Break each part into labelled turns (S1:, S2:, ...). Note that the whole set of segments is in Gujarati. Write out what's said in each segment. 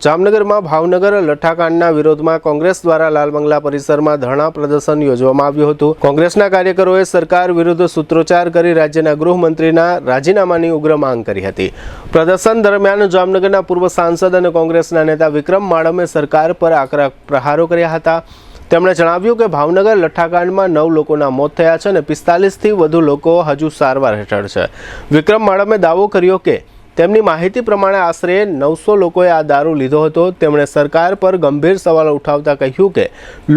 S1: જામનગરમાં ભાવનગર લઠ્ઠાકાંડના વિરોધમાં કોંગ્રેસ દ્વારા લાલ બંગલા પરિસરમાં ધરણા પ્રદર્શન યોજવામાં આવ્યું હતું। કોંગ્રેસના કાર્યકરોએ સરકાર વિરુદ્ધ સૂત્રોચ્ચાર કરી રાજ્યના ગૃહમંત્રીના રાજીનામાની ઉગ્ર માંગ કરી હતી। પ્રદર્શન દરમિયાન જામનગરના પૂર્વ સાંસદ અને કોંગ્રેસના નેતા વિક્રમ માડમે સરકાર પર આકરા પ્રહારો કર્યા હતા। તેમણે જણાવ્યું કે ભાવનગર લઠ્ઠાકાંડમાં 9 લોકોના મોત થયા છે અને 45થી વધુ લોકો હજુ સારવાર હેઠળ છે। વિક્રમ માડમે દાવો કર્યો કે તેમની માહિતી પ્રમાણે આશરે 900 લોકોએ આ દારૂ લીધો હતો। તેમણે સરકાર પર ગંભીર સવાલો ઉઠાવતા કહ્યું કે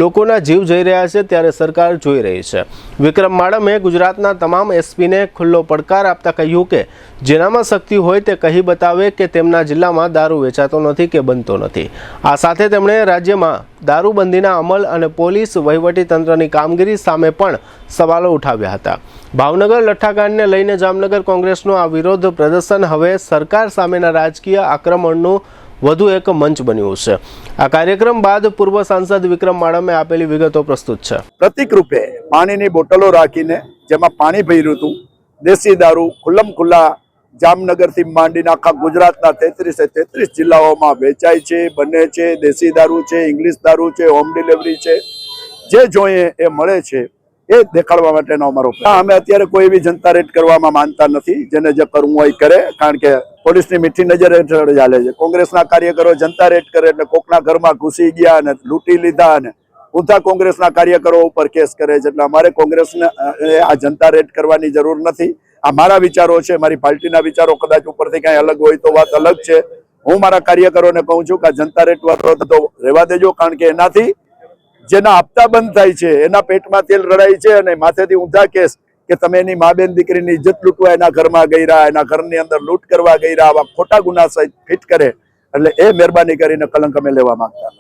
S1: લોકોના જીવ જઈ રહ્યા છે ત્યારે સરકાર જોઈ રહી છે। વિક્રમ માડમે ગુજરાતના તમામ એસપીને ખુલ્લો પડકાર આપતા કહ્યું કે જેનામાં શક્તિ હોય તે કહી બતાવે કે તેમના જિલ્લામાં દારૂ વેચાતો નથી કે બનતો નથી। આ સાથે તેમણે રાજ્યમાં દારૂબંધીના અમલ અને પોલીસ વહીવટીતંત્રની કામગીરી સામે પણ સવાલો ઉઠાવ્યા હતા। ભાવનગર લઠ્ઠાકાંડને લઈને જામનગર કોંગ્રેસનું આ વિરોધ પ્રદર્શન હવે સરકાર સામેના રાજકીય આક્રમણનું વધુ એક મંચ બન્યું છે। આ કાર્યક્રમ બાદ પૂર્વ સાંસદ વિક્રમ માડમે આપેલી વિગતો પ્રસ્તુત છે।
S2: પ્રતિક રૂપે પાણીની બોટલો રાખીને જેમાં પાણી ભર્યું હતું, દેશી દારૂ ખુલ્લમ ખુલ્લા જામનગરથી માંડીને આખા ગુજરાતના 33 જિલ્લાઓમાં વેચાય છે, બને છે। દેશી દારૂ છે, ઇંગ્લિશ દારૂ છે, હોમ ડિલિવરી છે, જે જોઈએ એ મળે છે। એ દેખાડવા માટેનો અમારો અમે અત્યારે કોઈ બી જનતા રેડ કરવામાં માનતા નથી। જેને જે કરવું હોય કરે, કારણ કે પોલીસની મીઠી નજર હેઠળ ચાલે છે। કોંગ્રેસના કાર્યકરો જનતા રેડ કરે એટલે કોકના ઘરમાં ઘૂસી ગયા અને લૂંટી લીધા અને ઊંધા કોંગ્રેસના કાર્યકરો ઉપર કેસ કરે છે। એટલે અમારે કોંગ્રેસને આ જનતા રેડ કરવાની જરૂર નથી। આ મારા વિચારો છે, મારી પાર્ટીના વિચારો કદાચ ઉપરથી કાંઈ અલગ હોય તો વાત અલગ છે। હું મારા કાર્યકરોને કહું છું કે આ જનતા રેડ વાળો તો રહેવા દેજો, કારણ કે એનાથી જેના હપ્તા બંધ થાય છે, એના પેટમાં તેલ રડાય છે અને માથેથી ઊંધા કેસ કે તમે એની મા બેન દીકરીની ઇજ્જત લૂંટવા એના ઘરમાં ગયરા, એના ઘરની અંદર લૂંટ કરવા ગયરા, આવા ખોટા ગુના ફિટ કરે એટલે એ મહેરબાની કરીને કલંક અમે લેવા માંગતા।